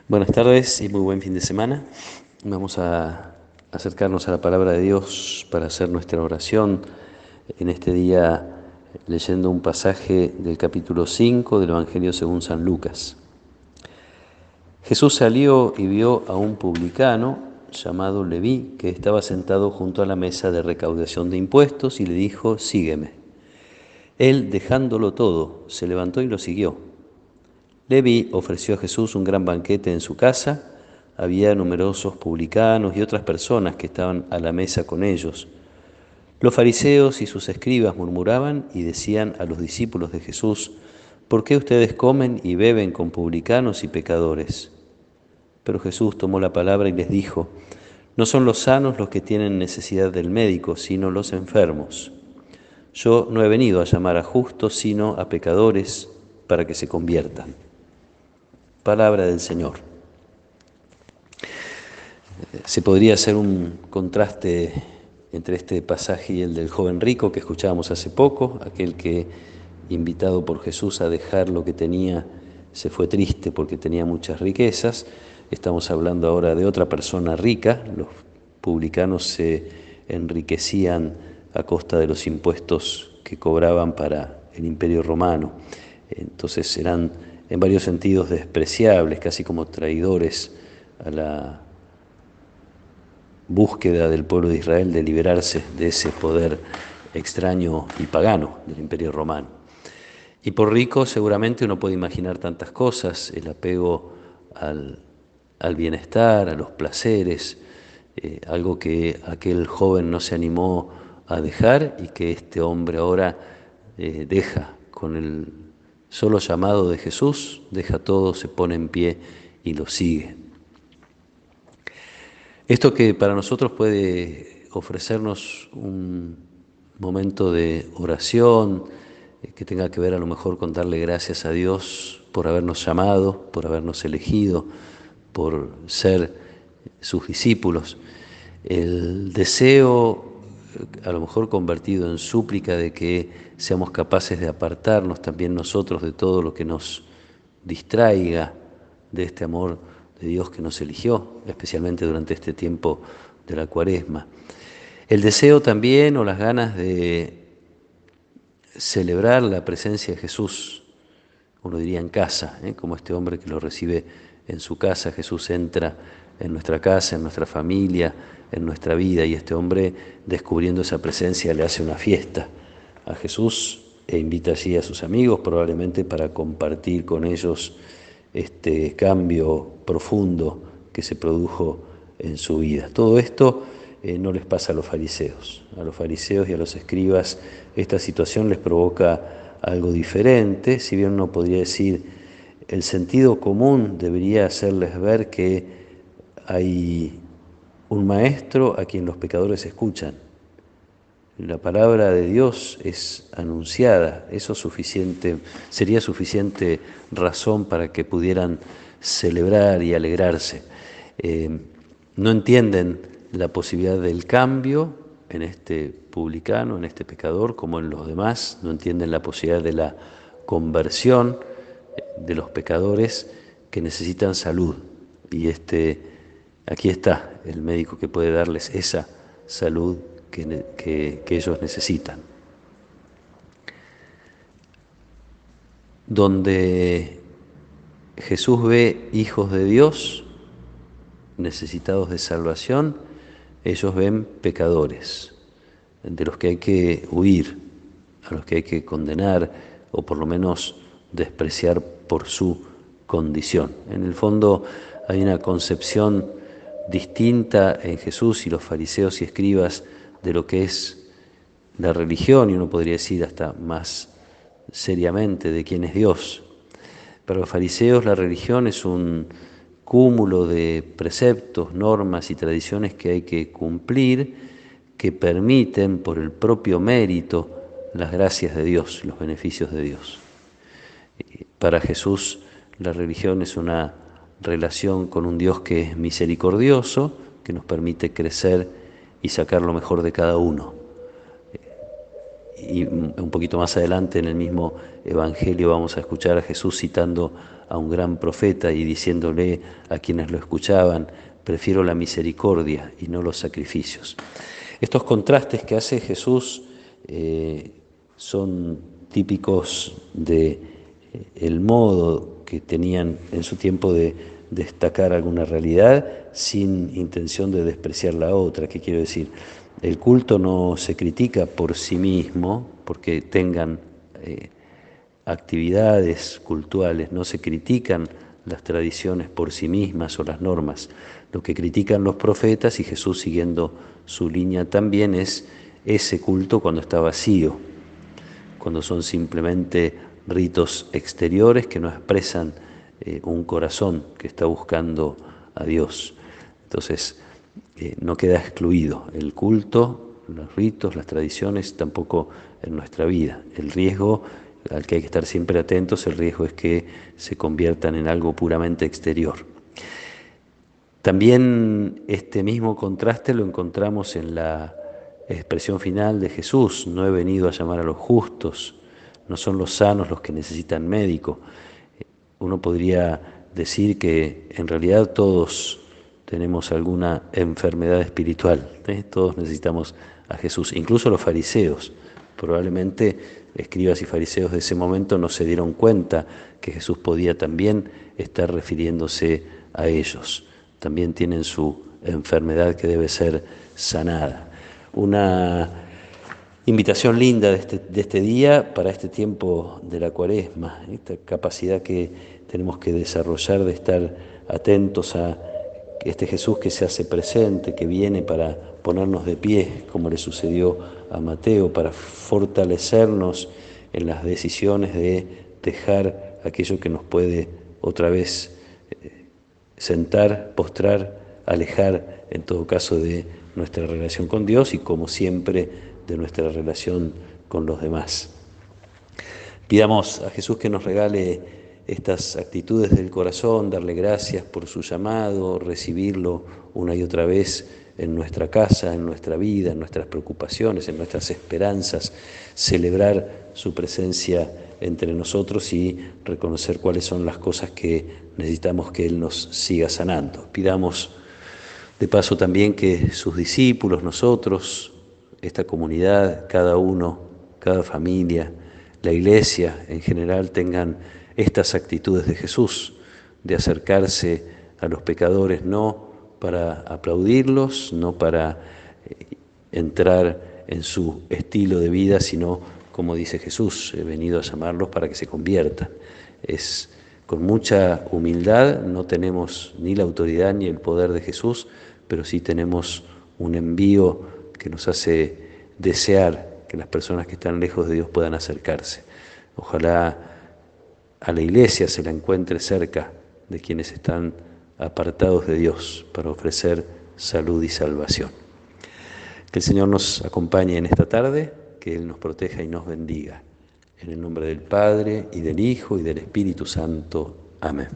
Buenas tardes y muy buen fin de semana. Vamos a acercarnos a la palabra de Dios para hacer nuestra oración en este día leyendo un pasaje del capítulo 5 del Evangelio según San Lucas. Jesús salió y vio a un publicano llamado Leví que estaba sentado junto a la mesa de recaudación de impuestos y le dijo: «Sígueme». Él, dejándolo todo, se levantó y lo siguió. Leví ofreció a Jesús un gran banquete en su casa. Había numerosos publicanos y otras personas que estaban a la mesa con ellos. Los fariseos y sus escribas murmuraban y decían a los discípulos de Jesús: «¿Por qué ustedes comen y beben con publicanos y pecadores?». Pero Jesús tomó la palabra y les dijo: «No son los sanos los que tienen necesidad del médico, sino los enfermos. Yo no he venido a llamar a justos, sino a pecadores para que se conviertan». Palabra del Señor. Se podría hacer un contraste entre este pasaje y el del joven rico que escuchábamos hace poco, aquel que, invitado por Jesús a dejar lo que tenía, se fue triste porque tenía muchas riquezas. Estamos hablando ahora de otra persona rica. Los publicanos se enriquecían a costa de los impuestos que cobraban para el Imperio Romano. Entonces eran en varios sentidos despreciables, casi como traidores a la búsqueda del pueblo de Israel de liberarse de ese poder extraño y pagano del Imperio Romano. Y por rico seguramente uno puede imaginar tantas cosas: el apego al bienestar, a los placeres, algo que aquel joven no se animó a dejar y que este hombre ahora deja con el solo llamado de Jesús, deja todo, se pone en pie y lo sigue. Esto que para nosotros puede ofrecernos un momento de oración, que tenga que ver a lo mejor con darle gracias a Dios por habernos llamado, por habernos elegido, por ser sus discípulos. El deseo, a lo mejor convertido en súplica, de que seamos capaces de apartarnos también nosotros de todo lo que nos distraiga de este amor de Dios que nos eligió, especialmente durante este tiempo de la Cuaresma. El deseo también, o las ganas de celebrar la presencia de Jesús, uno diría en casa, como este hombre que lo recibe en su casa. Jesús entra en nuestra casa, en nuestra familia, en nuestra vida, y este hombre, descubriendo esa presencia, le hace una fiesta a Jesús e invita allí a sus amigos, probablemente para compartir con ellos este cambio profundo que se produjo en su vida. Todo esto no les pasa a los fariseos. A los fariseos y a los escribas esta situación les provoca algo diferente. Si bien uno podría decir, el sentido común debería hacerles ver que hay un maestro a quien los pecadores escuchan. La palabra de Dios es anunciada. Eso sería suficiente razón para que pudieran celebrar y alegrarse. No entienden la posibilidad del cambio en este publicano, en este pecador, como en los demás. No entienden la posibilidad de la conversión de los pecadores que necesitan salud. Y aquí está el médico que puede darles esa salud que ellos necesitan. Donde Jesús ve hijos de Dios necesitados de salvación, ellos ven pecadores, de los que hay que huir, a los que hay que condenar o por lo menos despreciar por su condición. En el fondo hay una concepción distinta en Jesús y los fariseos y escribas de lo que es la religión, y uno podría decir hasta más seriamente de quién es Dios. Para los fariseos la religión es un cúmulo de preceptos, normas y tradiciones que hay que cumplir, que permiten por el propio mérito las gracias de Dios, los beneficios de Dios. Para Jesús la religión es una relación con un Dios que es misericordioso, que nos permite crecer y sacar lo mejor de cada uno. Y un poquito más adelante en el mismo Evangelio vamos a escuchar a Jesús citando a un gran profeta y diciéndole a quienes lo escuchaban: prefiero la misericordia y no los sacrificios. Estos contrastes que hace Jesús son típicos de el modo que tenían en su tiempo de destacar alguna realidad sin intención de despreciar la otra. ¿Qué quiero decir? El culto no se critica por sí mismo, porque tengan actividades cultuales, no se critican las tradiciones por sí mismas o las normas. Lo que critican los profetas, y Jesús siguiendo su línea también, es ese culto cuando está vacío, cuando son simplemente ritos exteriores que no expresan un corazón que está buscando a Dios. Entonces, no queda excluido el culto, los ritos, las tradiciones, tampoco en nuestra vida. El riesgo al que hay que estar siempre atentos, el riesgo es que se conviertan en algo puramente exterior. También este mismo contraste lo encontramos en la expresión final de Jesús: no he venido a llamar a los justos, no son los sanos los que necesitan médico. Uno podría decir que en realidad todos tenemos alguna enfermedad espiritual, todos necesitamos a Jesús, incluso los fariseos. Probablemente escribas y fariseos de ese momento no se dieron cuenta que Jesús podía también estar refiriéndose a ellos. También tienen su enfermedad que debe ser sanada. Una invitación linda de este día para este tiempo de la Cuaresma, esta capacidad que tenemos que desarrollar de estar atentos a este Jesús que se hace presente, que viene para ponernos de pie, como le sucedió a Mateo, para fortalecernos en las decisiones de dejar aquello que nos puede otra vez sentar, postrar, alejar, en todo caso, de nuestra relación con Dios y, como siempre, de nuestra relación con los demás. Pidamos a Jesús que nos regale estas actitudes del corazón, darle gracias por su llamado, recibirlo una y otra vez en nuestra casa, en nuestra vida, en nuestras preocupaciones, en nuestras esperanzas, celebrar su presencia entre nosotros y reconocer cuáles son las cosas que necesitamos que Él nos siga sanando. Pidamos de paso también que sus discípulos, nosotros, esta comunidad, cada uno, cada familia, la Iglesia en general, tengan estas actitudes de Jesús, de acercarse a los pecadores, no para aplaudirlos, no para entrar en su estilo de vida, sino, como dice Jesús, he venido a llamarlos para que se conviertan. Es con mucha humildad, no tenemos ni la autoridad ni el poder de Jesús, pero sí tenemos un envío que nos hace desear que las personas que están lejos de Dios puedan acercarse. Ojalá a la Iglesia se la encuentre cerca de quienes están apartados de Dios para ofrecer salud y salvación. Que el Señor nos acompañe en esta tarde, que Él nos proteja y nos bendiga. En el nombre del Padre, y del Hijo, y del Espíritu Santo. Amén.